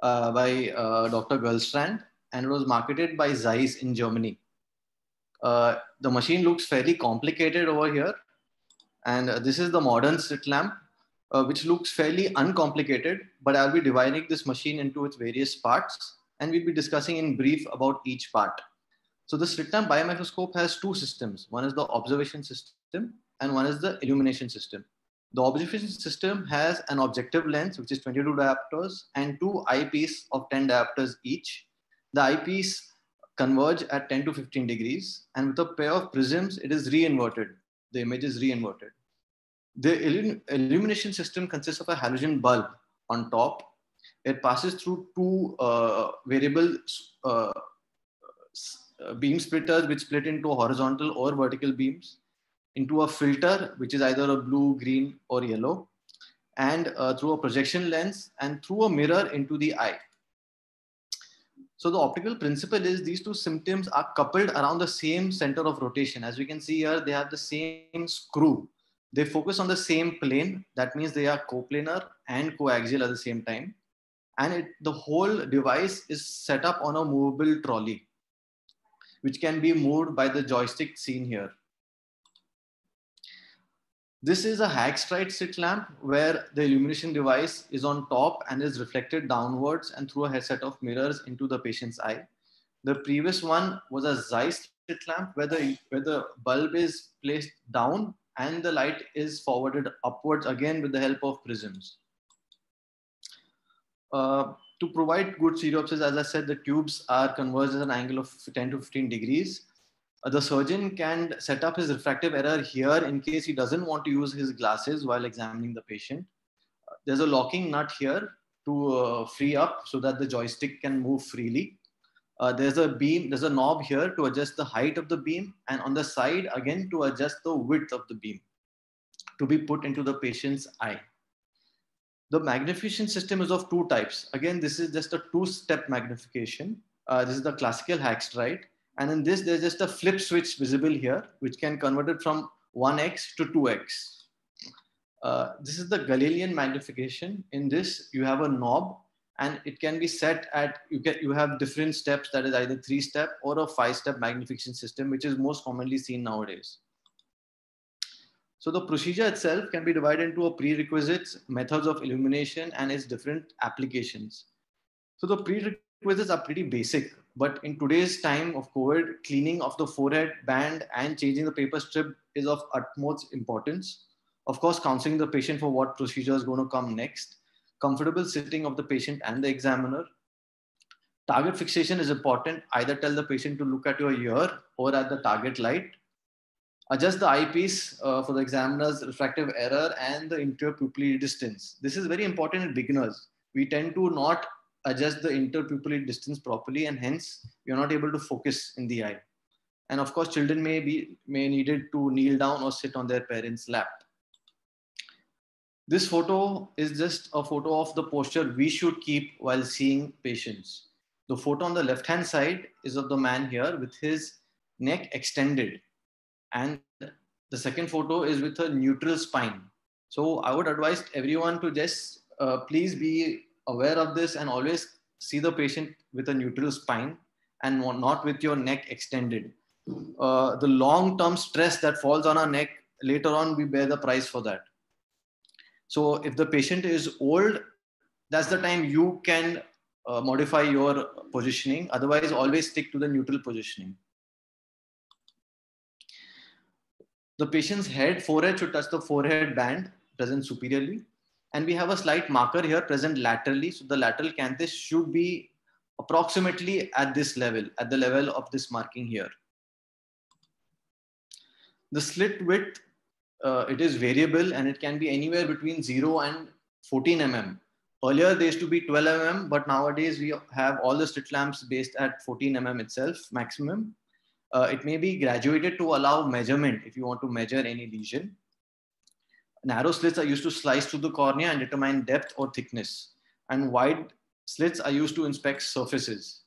by Dr. Gerlstrand, and it was marketed by Zeiss in Germany. The machine looks fairly complicated over here. And this is the modern slit lamp, which looks fairly uncomplicated, but I'll be dividing this machine into its various parts, and we'll be discussing in brief about each part. So the slit lamp biomicroscope has two systems. One is the observation system, and one is the illumination system. The observation system has an objective lens, which is 22 diopters, and two eyepiece of 10 diopters each. The eyepiece converge at 10 to 15 degrees, and with a pair of prisms, it is re-inverted. The image is re-inverted. The illumination system consists of a halogen bulb on top. It passes through two variable beam splitters, which split into horizontal or vertical beams, into a filter, which is either a blue, green, or yellow, and through a projection lens, and through a mirror into the eye. So the optical principle is these two systems are coupled around the same center of rotation. As we can see here, they have the same screw. They focus on the same plane. That means they are coplanar and coaxial at the same time. And the whole device is set up on a movable trolley, which can be moved by the joystick seen here. This is a Hagstride slit lamp where the illumination device is on top and is reflected downwards and through a set of mirrors into the patient's eye. The previous one was a Zeiss slit lamp where the bulb is placed down and the light is forwarded upwards, again with the help of prisms. To provide good stereopsis, as I said, the tubes are converged at an angle of 10 to 15 degrees. The surgeon can set up his refractive error here in case he doesn't want to use his glasses while examining the patient. There's a locking nut here to free up so that the joystick can move freely. There's a knob here to adjust the height of the beam, and on the side again to adjust the width of the beam to be put into the patient's eye. The magnification system is of two types. Again, this is just a two-step magnification. This is the classical Hagstride. And in this, there's just a flip switch visible here, which can convert it from 1x to 2x. This is the Galilean magnification. In this, you have a knob, and it can be set at, you have different steps, that is either 3-step or a 5-step magnification system, which is most commonly seen nowadays. So the procedure itself can be divided into a prerequisites, methods of illumination, and its different applications. So the prerequisites are pretty basic, but in today's time of COVID, cleaning of the forehead band and changing the paper strip is of utmost importance. Of course, counseling the patient for what procedure is going to come next. Comfortable sitting of the patient and the examiner. Target fixation is important. Either tell the patient to look at your ear or at the target light. Adjust the eyepiece for the examiner's refractive error and the interpupillary distance. This is very important in beginners. We tend to not adjust the interpupillary distance properly, and hence you're not able to focus in the eye. And of course, children may needed to kneel down or sit on their parents' lap. This photo is just a photo of the posture we should keep while seeing patients. The photo on the left-hand side is of the man here with his neck extended. And the second photo is with a neutral spine. So I would advise everyone to just please be aware of this and always see the patient with a neutral spine and not with your neck extended. The long-term stress that falls on our neck, later on we bear the price for that. So if the patient is old, that's the time you can modify your positioning. Otherwise, always stick to the neutral positioning. The patient's forehead should touch the forehead band present superiorly. And we have a slight marker here present laterally. So the lateral canthus should be approximately at this level, at the level of this marking here. The slit width, it is variable and it can be anywhere between 0 and 14 mm. Earlier, there used to be 12 mm, but nowadays we have all the slit lamps based at 14 mm itself, maximum. It may be graduated to allow measurement if you want to measure any lesion. Narrow slits are used to slice through the cornea and determine depth or thickness. And wide slits are used to inspect surfaces.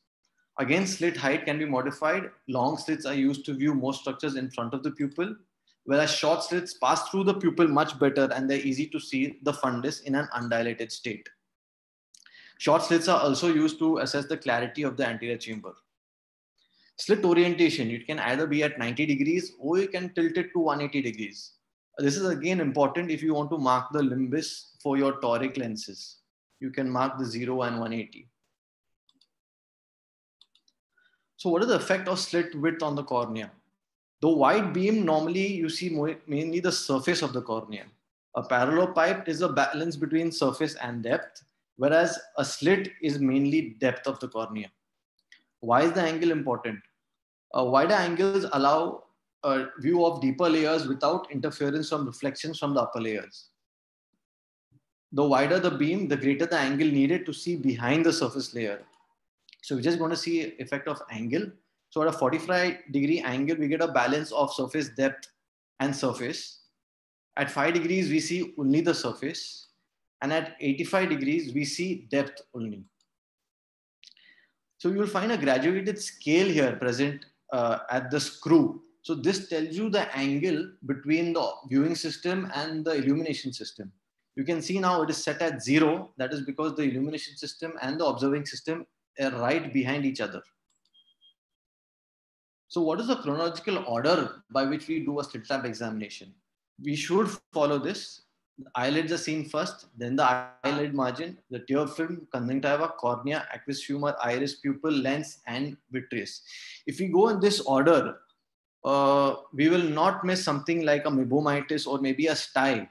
Again, slit height can be modified. Long slits are used to view most structures in front of the pupil, whereas short slits pass through the pupil much better and they're easy to see the fundus in an undilated state. Short slits are also used to assess the clarity of the anterior chamber. Slit orientation, it can either be at 90 degrees or you can tilt it to 180 degrees. This is again important if you want to mark the limbus for your toric lenses. You can mark the 0 and 180. So what is the effect of slit width on the cornea? The wide beam, normally you see mainly the surface of the cornea. A parallelepiped is a balance between surface and depth, whereas a slit is mainly depth of the cornea. Why is the angle important? Wider angles allow a view of deeper layers without interference from reflections from the upper layers. The wider the beam, the greater the angle needed to see behind the surface layer. So we're just going to see effect of angle. So at a 45-degree angle, we get a balance of surface depth and surface. At 5 degrees, we see only the surface. And at 85 degrees, we see depth only. So you will find a graduated scale here present at the screw. So this tells you the angle between the viewing system and the illumination system. You can see now it is set at 0. That is because the illumination system and the observing system are right behind each other. So what is the chronological order by which we do a slit lamp examination? We should follow this. The eyelids are seen first, then the eyelid margin, the tear film, conjunctiva, cornea, aqueous humor, iris, pupil, lens, and vitreous. If we go in this order, we will not miss something like a meibomitis or maybe a stye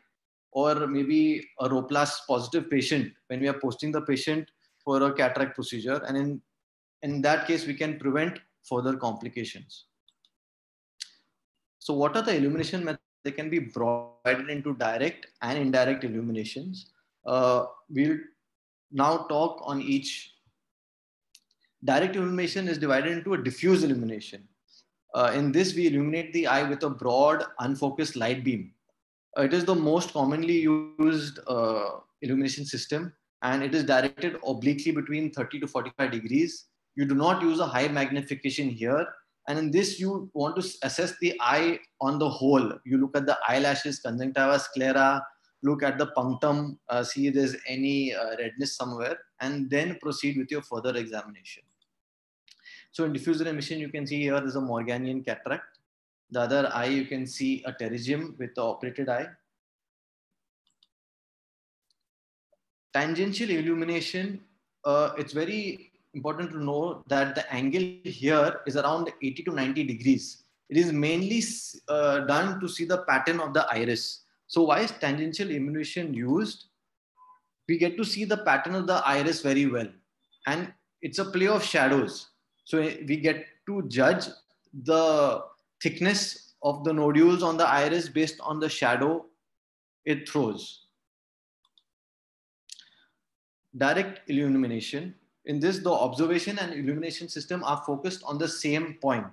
or maybe a Roplas positive patient when we are posting the patient for a cataract procedure. And in that case, we can prevent further complications. So what are the illumination methods? They can be divided into direct and indirect illuminations. We'll now talk on each. Direct illumination is divided into a diffuse illumination. In this, we illuminate the eye with a broad, unfocused light beam. It is the most commonly used illumination system, and it is directed obliquely between 30 to 45 degrees. You do not use a high magnification here. And in this, you want to assess the eye on the whole. You look at the eyelashes, conjunctiva, sclera, look at the punctum, see if there's any redness somewhere, and then proceed with your further examination. So in diffuse illumination, you can see here there's a Morganian cataract. The other eye, you can see a pterygium with the operated eye. Tangential illumination, it's very important to know that the angle here is around 80 to 90 degrees. It is mainly done to see the pattern of the iris. So why is tangential illumination used? We get to see the pattern of the iris very well. And it's a play of shadows. So we get to judge the thickness of the nodules on the iris based on the shadow it throws. Direct illumination. In this, the observation and illumination system are focused on the same point.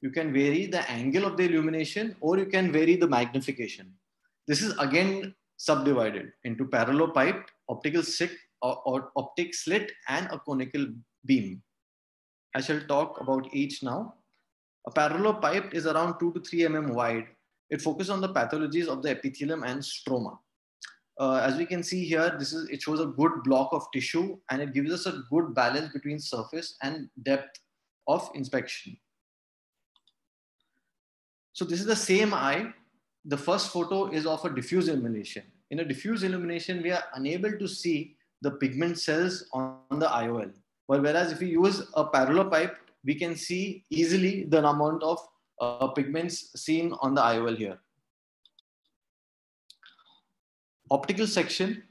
You can vary the angle of the illumination or you can vary the magnification. This is again subdivided into parallelepiped, optical slit, or optic slit, and a conical beam. I shall talk about each now. A parallelepiped is around 2 to 3 mm wide. It focuses on the pathologies of the epithelium and stroma. As we can see here, it shows a good block of tissue and it gives us a good balance between surface and depth of inspection. So this is the same eye. The first photo is of a diffuse illumination. In a diffuse illumination, we are unable to see the pigment cells on the IOL. But whereas if we use a parallelepiped, we can see easily the amount of pigments seen on the IOL here. Optical section,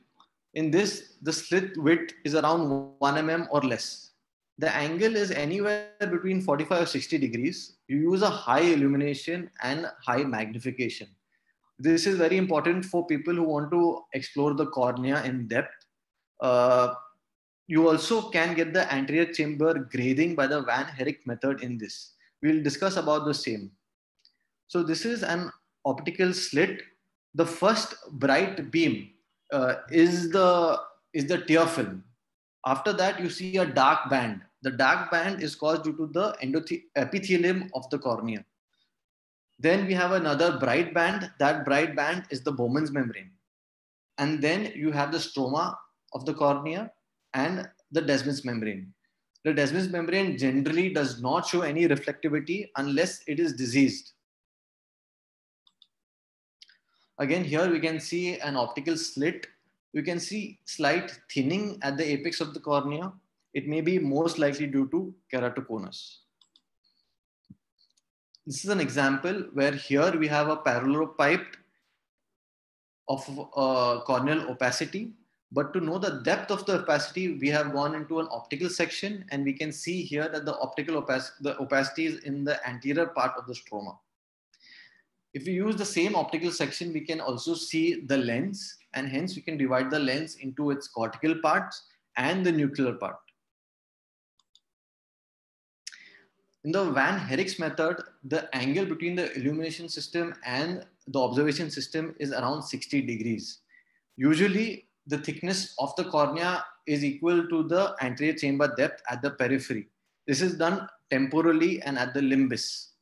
in this, the slit width is around 1 mm or less. The angle is anywhere between 45 or 60 degrees. You use a high illumination and high magnification. This is very important for people who want to explore the cornea in depth. You also can get the anterior chamber grading by the Van Herk method in this. We'll discuss about the same. So this is an optical slit. The first bright beam is the tear film. After that, you see a dark band. The dark band is caused due to the epithelium of the cornea. Then we have another bright band. That bright band is the Bowman's membrane. And then you have the stroma of the cornea. and the Descemet's membrane. The Descemet's membrane generally does not show any reflectivity unless it is diseased. Again, here we can see an optical slit. We can see slight thinning at the apex of the cornea. It may be most likely due to keratoconus. This is an example where here we have a parallelepiped of corneal opacity. But to know the depth of the opacity, we have gone into an optical section, and we can see here that the opacity is in the anterior part of the stroma. If we use the same optical section, we can also see the lens, and hence we can divide the lens into its cortical parts and the nuclear part. In the Van Herrick's method, the angle between the illumination system and the observation system is around 60 degrees. Usually, the thickness of the cornea is equal to the anterior chamber depth at the periphery. This is done temporally and at the limbus.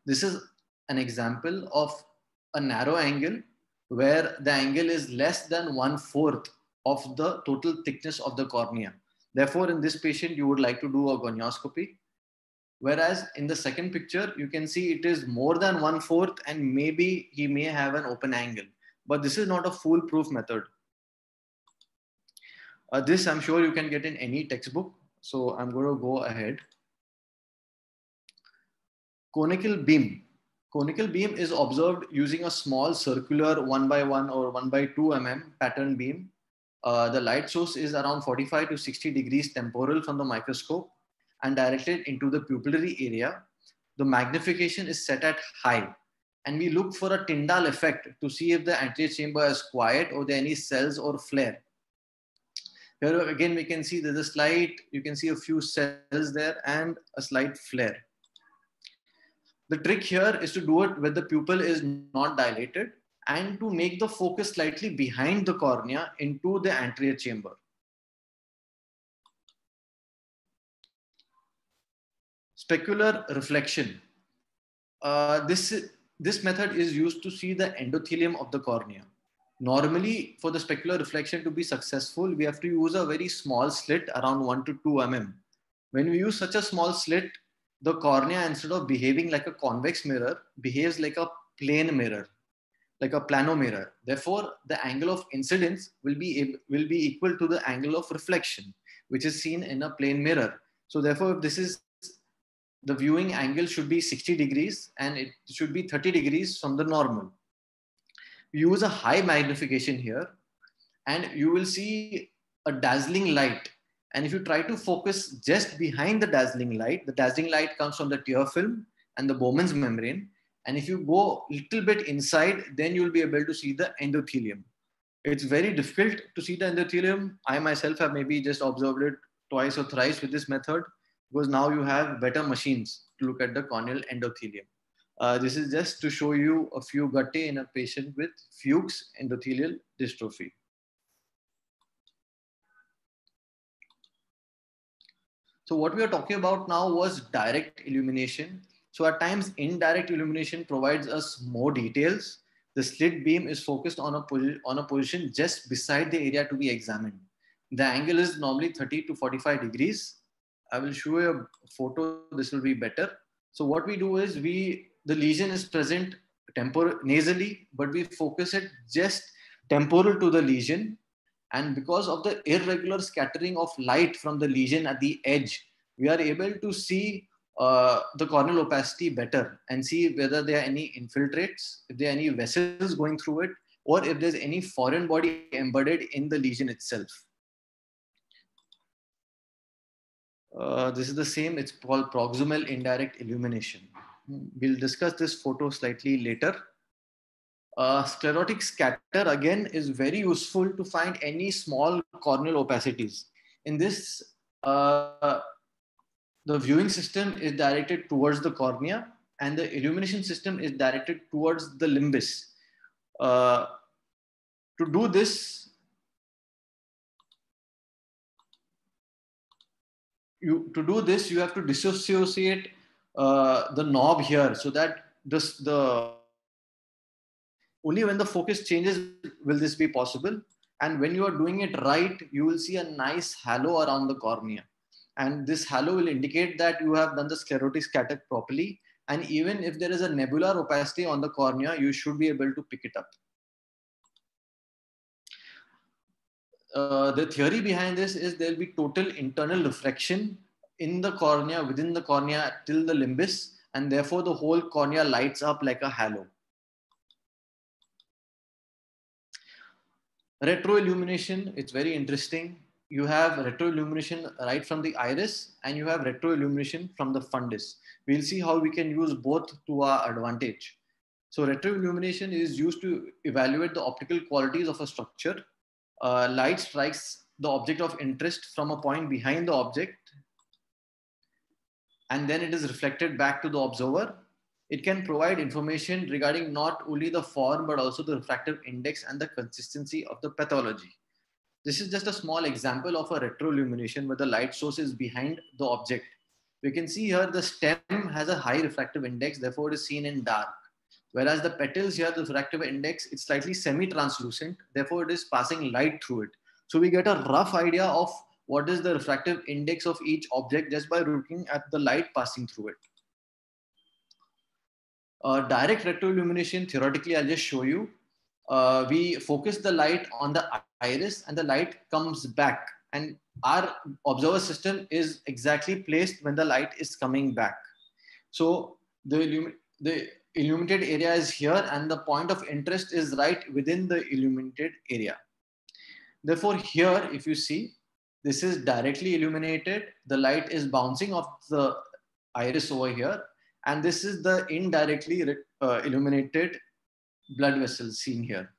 This is an example of a narrow angle where the angle is less than 1/4 of the total thickness of the cornea. Therefore, in this patient, you would like to do a gonioscopy. Whereas in the second picture, you can see it is more than 1/4 and maybe he may have an open angle. But this is not a foolproof method. This I'm sure you can get in any textbook. So I'm going to go ahead. Conical beam. Conical beam is observed using a small circular 1x1 or 1x2 mm pattern beam. The light source is around 45 to 60 degrees temporal from the microscope and directed into the pupillary area. The magnification is set at high, and we look for a Tyndall effect to see if the anterior chamber is quiet or there are any cells or flare. Here again, we can see there's a slight, you can see a few cells there and a slight flare. The trick here is to do it when the pupil is not dilated and to make the focus slightly behind the cornea into the anterior chamber. Specular reflection. This method is used to see the endothelium of the cornea. Normally, for the specular reflection to be successful, we have to use a very small slit around 1 to 2 mm. When we use such a small slit, the cornea, instead of behaving like a convex mirror, behaves like a plane mirror, like a plano mirror. Therefore, the angle of incidence will be equal to the angle of reflection, which is seen in a plane mirror. So therefore, if this is the viewing angle should be 60 degrees and it should be 30 degrees from the normal. We use a high magnification here and you will see a dazzling light. And if you try to focus just behind the dazzling light comes from the tear film and the Bowman's membrane. And if you go a little bit inside, then you'll be able to see the endothelium. It's very difficult to see the endothelium. I myself have maybe just observed it twice or thrice with this method, because now you have better machines to look at the corneal endothelium. This is just to show you a few guttae in a patient with Fuchs endothelial dystrophy. So what we are talking about now was direct illumination. So at times, indirect illumination provides us more details. The slit beam is focused on a position just beside the area to be examined. The angle is normally 30 to 45 degrees. I will show you a photo. This will be better. So what we do is the lesion is present nasally, but we focus it just temporal to the lesion. And because of the irregular scattering of light from the lesion at the edge, we are able to see the corneal opacity better and see whether there are any infiltrates, if there are any vessels going through it, or if there's any foreign body embedded in the lesion itself. This is the same, it's called proximal indirect illumination. We'll discuss this photo slightly later. Sclerotic scatter again is very useful to find any small corneal opacities. In this, the viewing system is directed towards the cornea and the illumination system is directed towards the limbus. To do this, you have to dissociate the knob here, so that only when the focus changes will this be possible. And when you are doing it right, you will see a nice halo around the cornea. And this halo will indicate that you have done the sclerotic scatter properly. And even if there is a nebular opacity on the cornea, you should be able to pick it up. The theory behind this is there will be total internal refraction in the cornea, within the cornea till the limbus, and therefore the whole cornea lights up like a halo. Retroillumination, it's very interesting. You have retroillumination right from the iris, and you have retroillumination from the fundus. We'll see how we can use both to our advantage. So retroillumination is used to evaluate the optical qualities of a structure. Light strikes the object of interest from a point behind the object, and then it is reflected back to the observer. It can provide information regarding not only the form, but also the refractive index and the consistency of the pathology. This is just a small example of a retroillumination where the light source is behind the object. We can see here the stem has a high refractive index, therefore it is seen in dark. Whereas the petals here, the refractive index, it's slightly semi-translucent, therefore it is passing light through it. So we get a rough idea of what is the refractive index of each object just by looking at the light passing through it. Direct retroillumination, theoretically, I'll just show you. We focus the light on the iris and the light comes back, and our observer system is exactly placed when the light is coming back. So the illuminated area is here and the point of interest is right within the illuminated area. Therefore, here, if you see, this is directly illuminated. The light is bouncing off the iris over here. And this is the indirectly illuminated blood vessels seen here.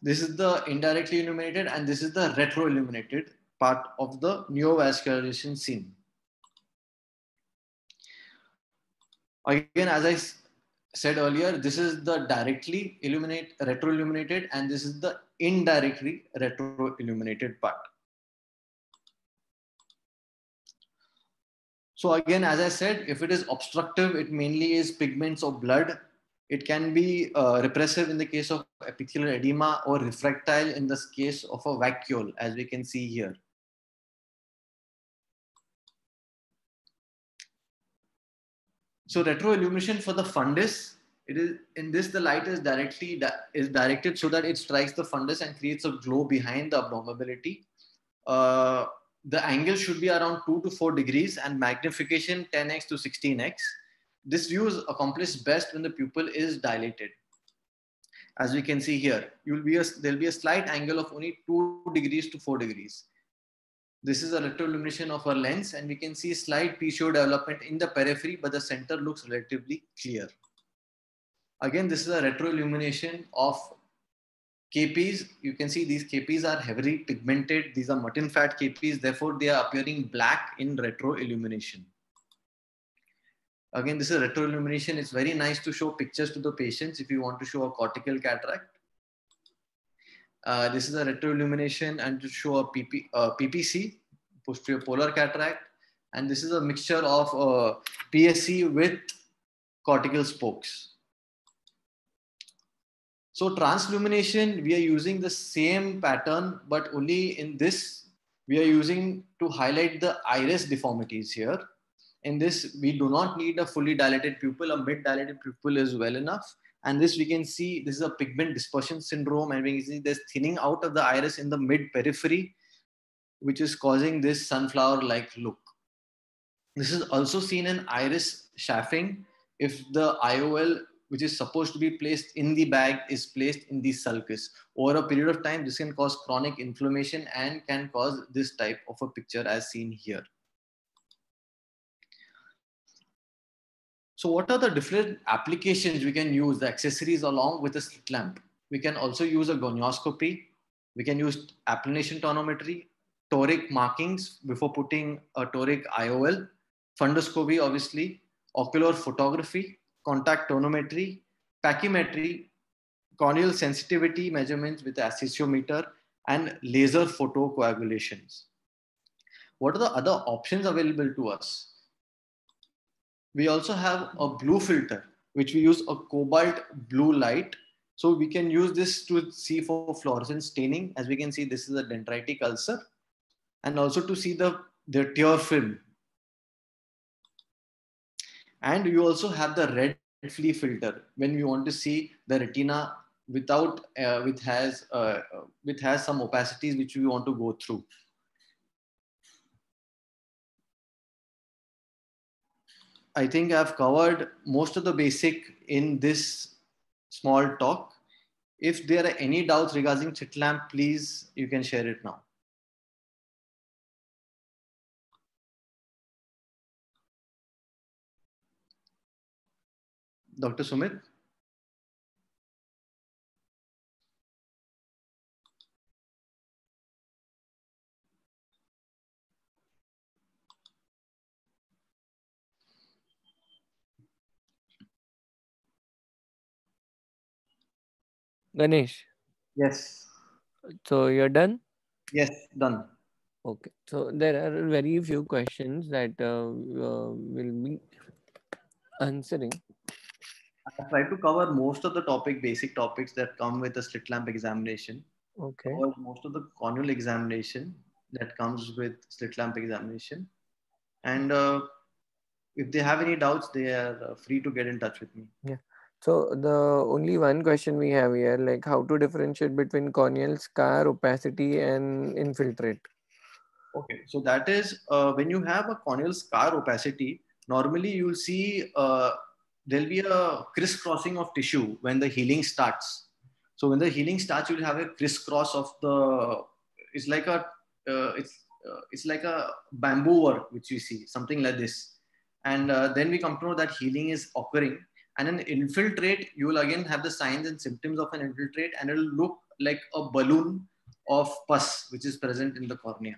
This is the indirectly illuminated, and this is the retroilluminated part of the neovascularization seen. Again, as I said earlier, this is the directly retroilluminated, and this is the indirectly retroilluminated part. So again, as I said, if it is obstructive, it mainly is pigments or blood. It can be repressive in the case of epithelial edema or refractile in the case of a vacuole, as we can see here. So retroillumination for the fundus, it is in this the light is directed so that it strikes the fundus and creates a glow behind the abnormality. The angle should be around 2 to 4 degrees and magnification 10x to 16x. This view is accomplished best when the pupil is dilated. As we can see here, there'll be a slight angle of only 2 degrees to 4 degrees. This is a retroillumination of a lens, and we can see slight PCO development in the periphery, but the center looks relatively clear. Again, this is a retroillumination of KPs. You can see these KPs are heavily pigmented. These are mutton fat KPs. Therefore, they are appearing black in retroillumination. Again, this is retroillumination. It's very nice to show pictures to the patients if you want to show a cortical cataract. This is a retroillumination and to show a PPC, posterior polar cataract. And this is a mixture of PSC with cortical spokes. So translumination, we are using the same pattern, but only in this, we are using to highlight the iris deformities here. In this, we do not need a fully dilated pupil. A mid-dilated pupil is well enough. And this we can see, this is a pigment dispersion syndrome, and we can see there's thinning out of the iris in the mid-periphery, which is causing this sunflower-like look. This is also seen in iris chafing if the IOL, which is supposed to be placed in the bag, is placed in the sulcus. Over a period of time, this can cause chronic inflammation and can cause this type of a picture as seen here. So what are the different applications we can use, the accessories along with a slit lamp? We can also use a gonioscopy. We can use applanation tonometry, toric markings before putting a toric IOL, fundoscopy, obviously, ocular photography, contact tonometry, pachymetry, corneal sensitivity measurements with the accesiometer, and laser photocoagulations. What are the other options available to us? We also have a blue filter, which we use a cobalt blue light So we can use this to see for fluorescence staining. As we can see, this is a dendritic ulcer, and also to see the tear film. And you also have the red flea filter when we want to see the retina without with has some opacities which we want to go through. I think I've covered most of the basic in this small talk. If there are any doubts regarding slit lamp, please you can share it now. Dr. Sumit? Ganesh, Yes. so you're done? Yes, done. Okay. So there are very few questions that will be answering. I tried to cover most of the basic topics that come with a slit lamp examination. Okay. Covered most of the corneal examination that comes with slit lamp examination. And if they have any doubts, they are free to get in touch with me. Yeah. So the only one question we have here, like how to differentiate between corneal scar, opacity, and infiltrate. Okay, so that is when you have a corneal scar opacity, normally you'll see there'll be a crisscrossing of tissue when the healing starts. So when the healing starts, you'll have a crisscross of the. It's like a it's like a bamboo work which you see something like this, and then we come to know that healing is occurring. And an infiltrate, you will again have the signs and symptoms of an infiltrate, and it will look like a balloon of pus which is present in the cornea.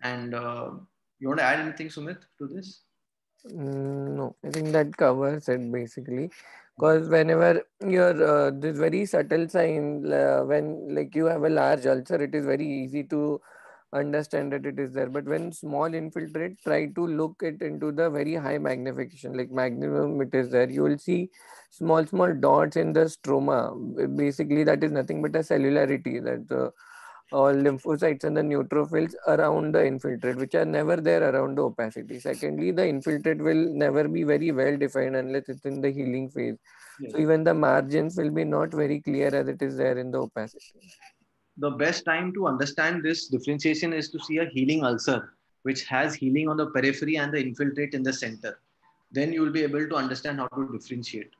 And you want to add anything, Sumit, to this? No, I think that covers it basically. Okay. Because whenever you're this very subtle sign, when like you have a large ulcer, it is very easy to understand that it is there. But when small infiltrate, try to look it into the very high magnification, like maximum it is there. You will see small dots in the stroma. Basically, that is nothing but a cellularity that or lymphocytes and the neutrophils around the infiltrate, which are never there around the opacity. Secondly, the infiltrate will never be very well defined unless it's in the healing phase. Yes. So even the margins will be not very clear as it is there in the opacity. The best time to understand this differentiation is to see a healing ulcer, which has healing on the periphery and the infiltrate in the center. Then you will be able to understand how to differentiate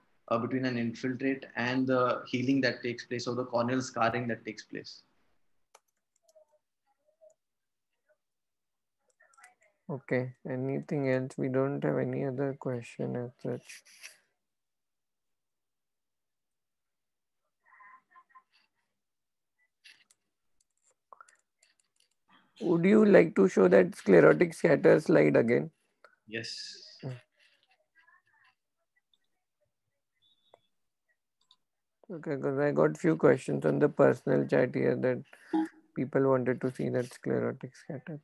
between an infiltrate and the healing that takes place or the corneal scarring that takes place. Okay. Anything else? We don't have any other question as such. Would you like to show that sclerotic scatter slide again? Yes. Okay, because I got few questions on the personal chat here that people wanted to see that sclerotic scatter.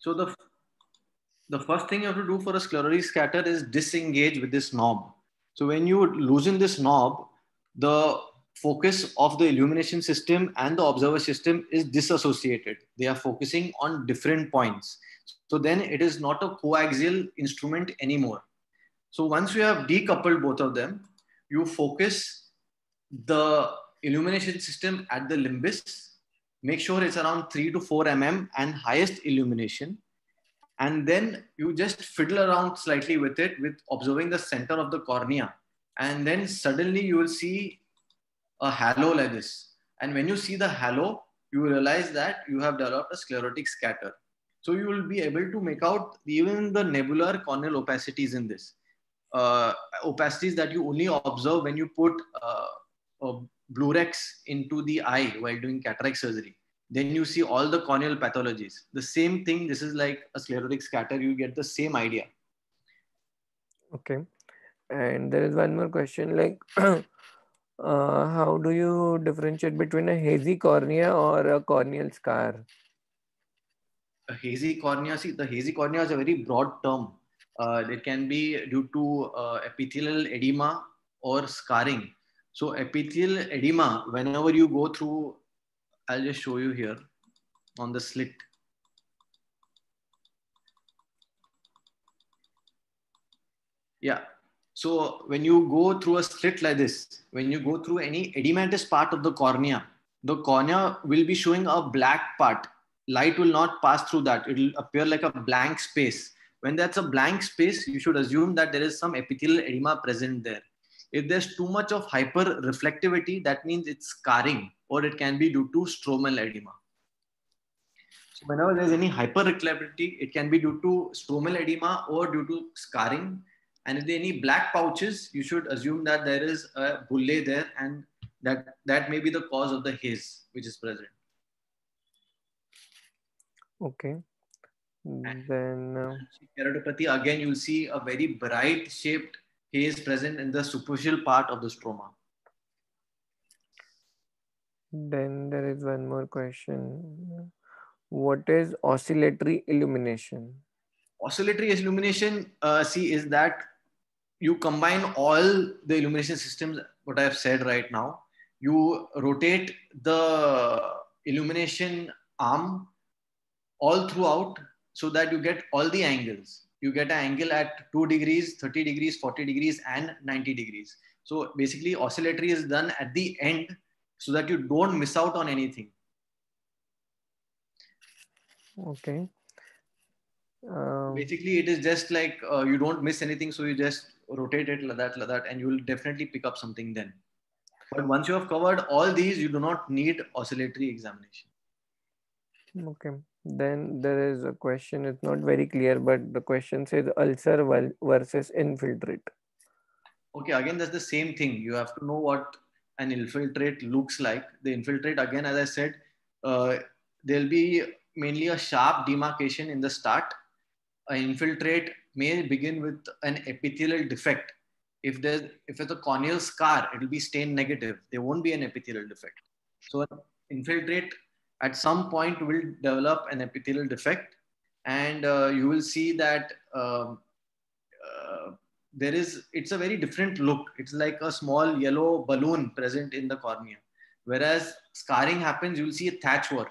So the first thing you have to do for a sclerotic scatter is disengage with this knob. So when you loosen this knob, the focus of the illumination system and the observer system is disassociated. They are focusing on different points. So then it is not a coaxial instrument anymore. So once you have decoupled both of them, you focus the illumination system at the limbus, make sure it's around 3 to 4 and highest illumination, and then you just fiddle around slightly with it with observing the center of the cornea, and then suddenly you will see a halo like this. And when you see the halo, you will realize that you have developed a sclerotic scatter. So you will be able to make out even the nebular corneal opacities in this, opacities that you only observe when you put a Blurex into the eye while doing cataract surgery. Then you see all the corneal pathologies. The same thing, this is like a sclerotic scatter, you get the same idea. Okay. And there is one more question like, how do you differentiate between a hazy cornea or a corneal scar? A hazy cornea, see, the hazy cornea is a very broad term. It can be due to epithelial edema or scarring. So epithelial edema, whenever you go through, I'll just show you here on the slit. Yeah. So when you go through a slit like this, when you go through any edematous part of the cornea will be showing a black part. Light will not pass through that. It will appear like a blank space. When that's a blank space, you should assume that there is some epithelial edema present there. If there's too much of hyper reflectivity, that means it's scarring, or it can be due to stromal edema. So whenever there's any hyperreflectivity, it can be due to stromal edema or due to scarring. And if there are any black pouches, you should assume that there is a bulle there, and that may be the cause of the haze which is present. Okay. Then keratopathy, again, you'll see a very bright shaped haze present in the superficial part of the stroma. Then there is one more question. What is oscillatory illumination? Oscillatory illumination, see, is that you combine all the illumination systems, what I have said right now. You rotate the illumination arm all throughout so that you get all the angles. You get an angle at 2 degrees, 30 degrees, 40 degrees, and 90 degrees. So basically, oscillatory is done at the end so that you don't miss out on anything. Okay. Basically, it is just like you don't miss anything, so you just rotate it like that, and you will definitely pick up something then. But once you have covered all these, you do not need oscillatory examination. Okay. Then there is a question, it's not very clear, but the question says ulcer versus infiltrate. Okay, again, that's the same thing. You have to know what an infiltrate looks like. The infiltrate, again, as I said, there'll be mainly a sharp demarcation in the start. An infiltrate may begin with an epithelial defect. If it's a corneal scar, it will be stain negative. There won't be an epithelial defect. So an infiltrate at some point will develop an epithelial defect, and you will see that it's a very different look. It's like a small yellow balloon present in the cornea. Whereas scarring happens, you'll see a thatchwork.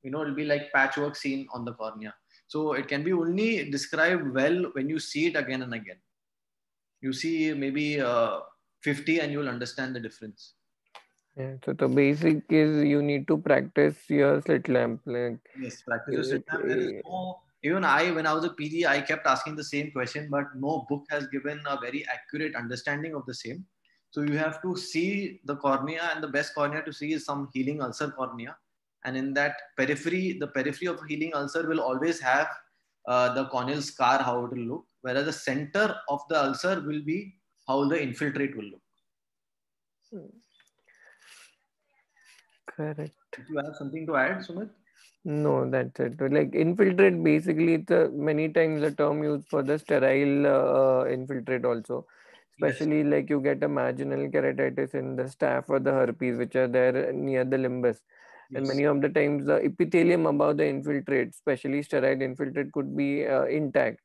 It'll be like patchwork seen on the cornea. So it can be only described well when you see it again and again. You see maybe 50 and you'll understand the difference. Yeah, so the basic is you need to practice your slit lamp. Yes, practice your slit lamp. There is no, even when I was a PG, I kept asking the same question, but no book has given a very accurate understanding of the same. So you have to see the cornea, and the best cornea to see is some healing ulcer cornea. And in that periphery, the periphery of healing ulcer will always have the corneal scar, how it will look, whereas the center of the ulcer will be how the infiltrate will look. Correct. Do you have something to add, Sumit? No, that's it. Like infiltrate, basically, it's many times the term used for the sterile infiltrate also. Especially like you get a marginal keratitis in the staph or the herpes, which are there near the limbus. And many of the times the epithelium above the infiltrate, especially sterile infiltrate, could be intact.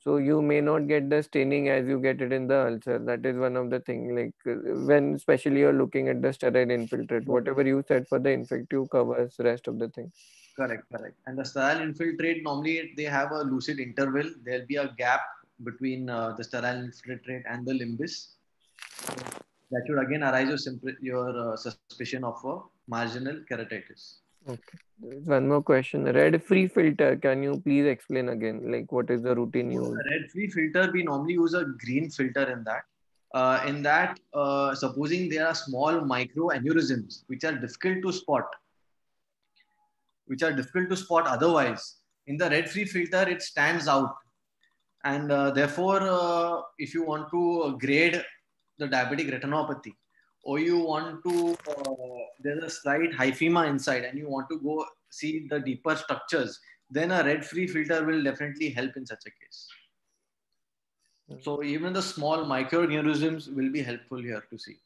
So you may not get the staining as you get it in the ulcer. That is one of the things. Like when especially you're looking at the sterile infiltrate, whatever you said for the infective covers rest of the thing. Correct. And the sterile infiltrate, normally they have a lucid interval. There'll be a gap between the sterile infiltrate and the limbus. That should again arise your suspicion of a marginal keratitis. Okay. One more question. Red-free filter. Can you please explain again? Like what is the routine used? Red-free filter, we normally use a green filter in that. Supposing there are small micro aneurysms which are difficult to spot, otherwise, in the red-free filter, it stands out. And therefore, if you want to grade the diabetic retinopathy, or you want to, there's a slight hyphema inside and you want to go see the deeper structures, then a red-free filter will definitely help in such a case. So even the small microaneurysms will be helpful here to see.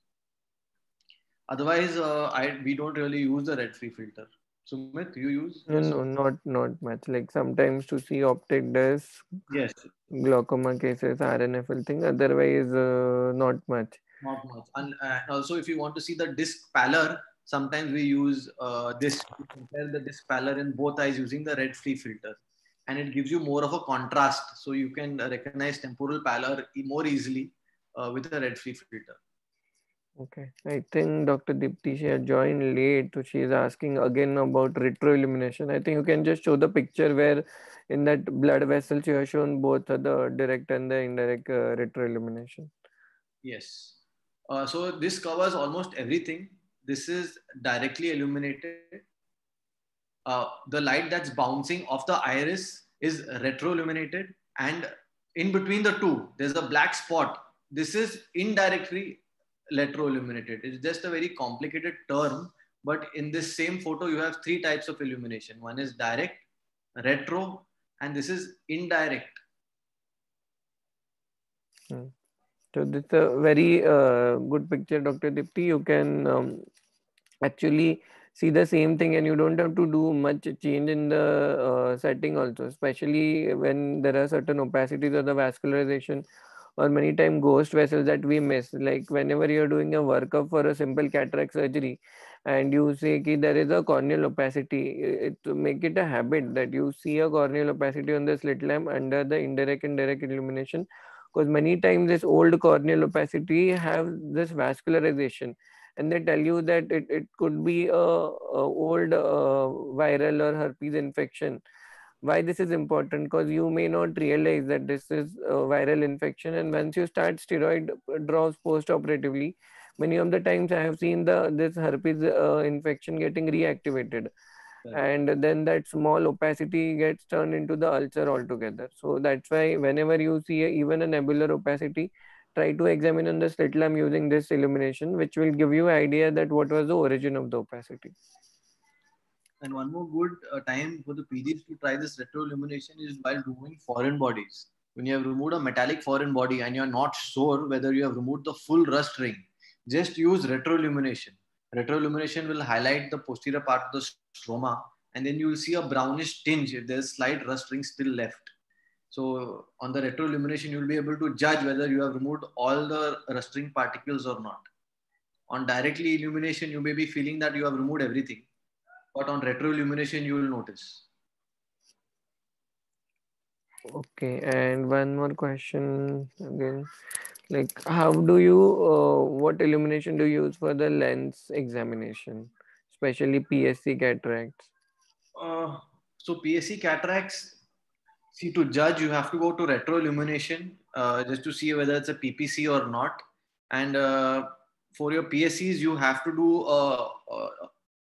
Otherwise, we don't really use the red-free filter. Sumit, you use No, this? no, not much. Like sometimes to see optic disc, Yes, glaucoma cases, RNFL thing. Otherwise, not much. not much. And also, if you want to see the disc pallor, sometimes we use this to compare the disc pallor in both eyes using the red free filter. And it gives you more of a contrast. So you can recognize temporal pallor more easily with a red free filter. Okay, I think Dr. Dipti, she had joined late, so she is asking again about retroillumination. I think you can just show the picture where in that blood vessels you have shown both the direct and the indirect retroillumination. Yes. So this covers almost everything. This is directly illuminated. The light that's bouncing off the iris is retroilluminated, and in between the two, there's a black spot. This is indirectly retroilluminated. It's just a very complicated term, but in this same photo, you have three types of illumination. One is direct, retro, and this is indirect. Hmm. So this is a very good picture, Dr. Dipti. You can actually see the same thing and you don't have to do much change in the setting also, especially when there are certain opacities or the vascularization or many time ghost vessels that we miss. Like whenever you're doing a workup for a simple cataract surgery and you say ki there is a corneal opacity, it make it a habit that you see a corneal opacity on the slit lamp under the indirect and direct illumination, because many times this old corneal opacity have this vascularization, and they tell you that it could be a old viral or herpes infection. Why this is important? Because you may not realize that this is a viral infection, and once you start steroid drops post operatively, many of the times I have seen the this herpes infection getting reactivated, Correct. and then that small opacity gets turned into the ulcer altogether. So that's why whenever you see even a nebular opacity, try to examine on the slit lamp using this illumination, which will give you idea that what was the origin of the opacity. And one more good time for the PGs to try this retroillumination is while removing foreign bodies. When you have removed a metallic foreign body and you're not sure whether you have removed the full rust ring, just use retroillumination. Retroillumination will highlight the posterior part of the stroma, and then you will see a brownish tinge if there's slight rust ring still left. So on the retroillumination, you'll be able to judge whether you have removed all the rust ring particles or not. On directly illumination, you may be feeling that you have removed everything, but on retroillumination you will notice. Okay, and one more question again. Like, how do you, what illumination do you use for the lens examination, especially PSC cataracts? uh, so PSC cataracts, see, to judge you have to go to retroillumination just to see whether it's a PPC or not. And for your PSCs you have to do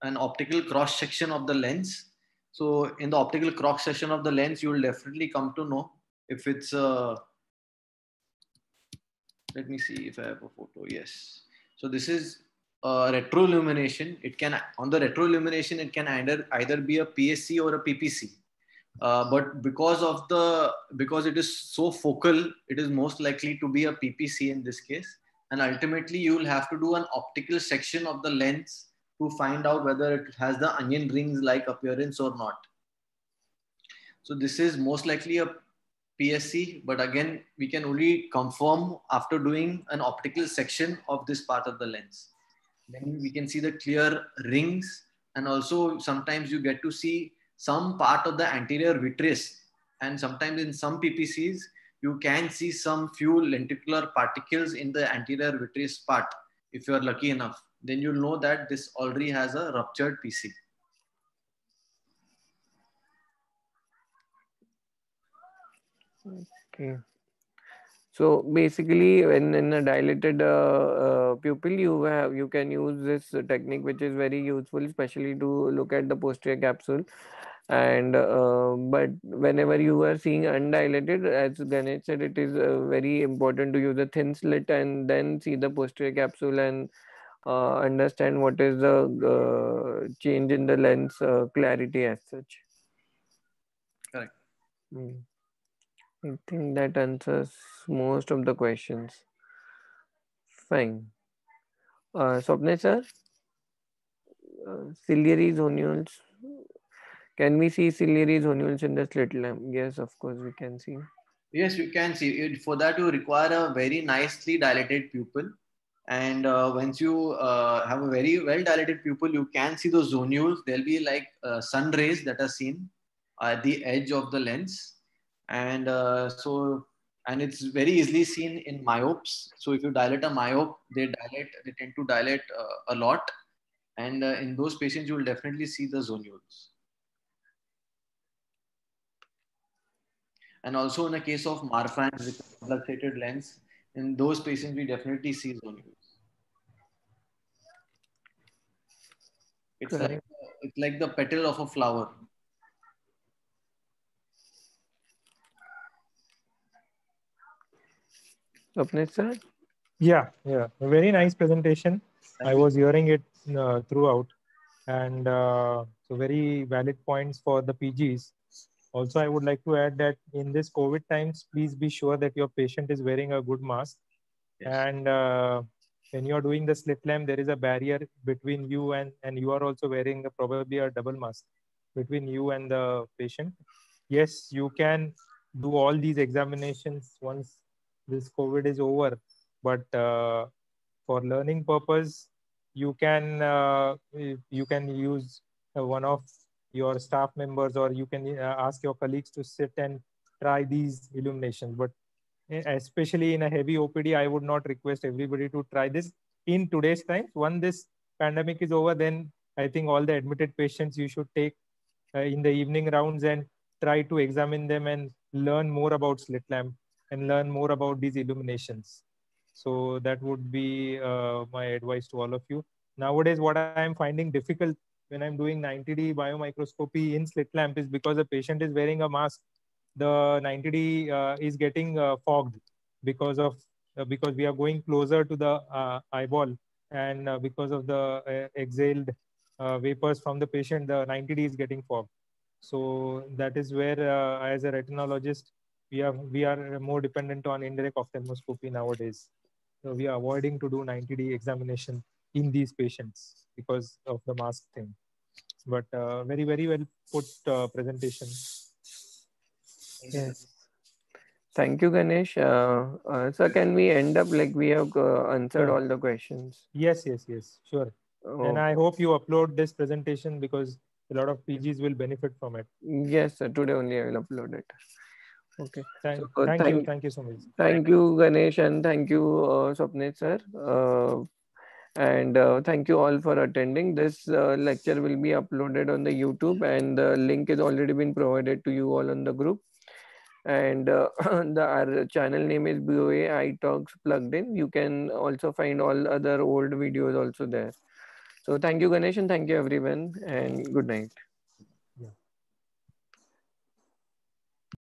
an optical cross section of the lens. So in the optical cross section of the lens you will definitely come to know if it's let me see if I have a photo. Yes. So this is retroillumination. It can, on the retroillumination, it can either be a PSC or a PPC. But because it is so focal, it is most likely to be a PPC in this case. And ultimately, you will have to do an optical section of the lens to find out whether it has the onion rings like appearance or not. So this is most likely a PSC, but again, we can only confirm after doing an optical section of this part of the lens. Then we can see the clear rings, and also sometimes you get to see some part of the anterior vitreous. And sometimes in some PPCs, you can see some few lenticular particles in the anterior vitreous part. If you are lucky enough, then you'll know that this already has a ruptured PC. Okay. So basically, when in a dilated pupil, you can use this technique, which is very useful, especially to look at the posterior capsule. And but whenever you are seeing undilated, as Ganesh said, it is very important to use a thin slit and then see the posterior capsule and understand what is the change in the lens clarity as such. Correct. Mm. I think that answers most of the questions. Fine. Swapnesh sir, ciliary zonules. Can we see ciliary zonules in the slit lamp? Yes, of course we can see. Yes, you can see it. For that, you require a very nicely dilated pupil. And once you have a very well dilated pupil, you can see those zonules. There'll be like sun rays that are seen at the edge of the lens. And and it's very easily seen in myopes. So if you dilate a myope, they tend to dilate a lot. And in those patients, you will definitely see the zonules. And also in a case of Marfan, which is a subluxated lens, in those patients, we definitely see zonules. It's like Correct. it's like the petal of a flower. Swapnil sir? Yeah, yeah. A very nice presentation. Thank I you. was hearing it throughout, and so very valid points for the PGs. Also, I would like to add that in this COVID times, please be sure that your patient is wearing a good mask. Yes. And when you are doing the slit lamp, there is a barrier between you and you are also wearing probably a double mask between you and the patient. Yes, you can do all these examinations once this COVID is over, but for learning purpose, you can use one of your staff members, or you can ask your colleagues to sit and try these illuminations. But especially in a heavy OPD, I would not request everybody to try this in today's times. Once this pandemic is over, then I think all the admitted patients you should take in the evening rounds and try to examine them and learn more about slit lamp and learn more about these illuminations. So that would be my advice to all of you. Nowadays, what I am finding difficult when I'm doing 90D biomicroscopy in slit lamp is because the patient is wearing a mask, the 90D is getting fogged because of because we are going closer to the eyeball, and because of the exhaled vapors from the patient, the 90D is getting fogged. So that is where, as a retinologist, we are more dependent on indirect ophthalmoscopy nowadays. So we are avoiding to do 90D examination in these patients because of the mask thing. But very well put presentation. Yes. Thank you, Ganesh. Sir, can we end up like we have answered Sure. all the questions? Yes, sure. And I Okay. hope you upload this presentation because a lot of PGs will benefit from it. Yes, sir. Today only I will upload it. Okay. So Thank you so much. thank you, Ganesh, and thank you, Swapnit sir. And thank you all for attending. This lecture will be uploaded on the YouTube, and the link is already been provided to you all on the group. And our channel name is BOA iTalks Plugged In. You can also find all other old videos also there. So thank you, Ganesh, and thank you everyone, and good night.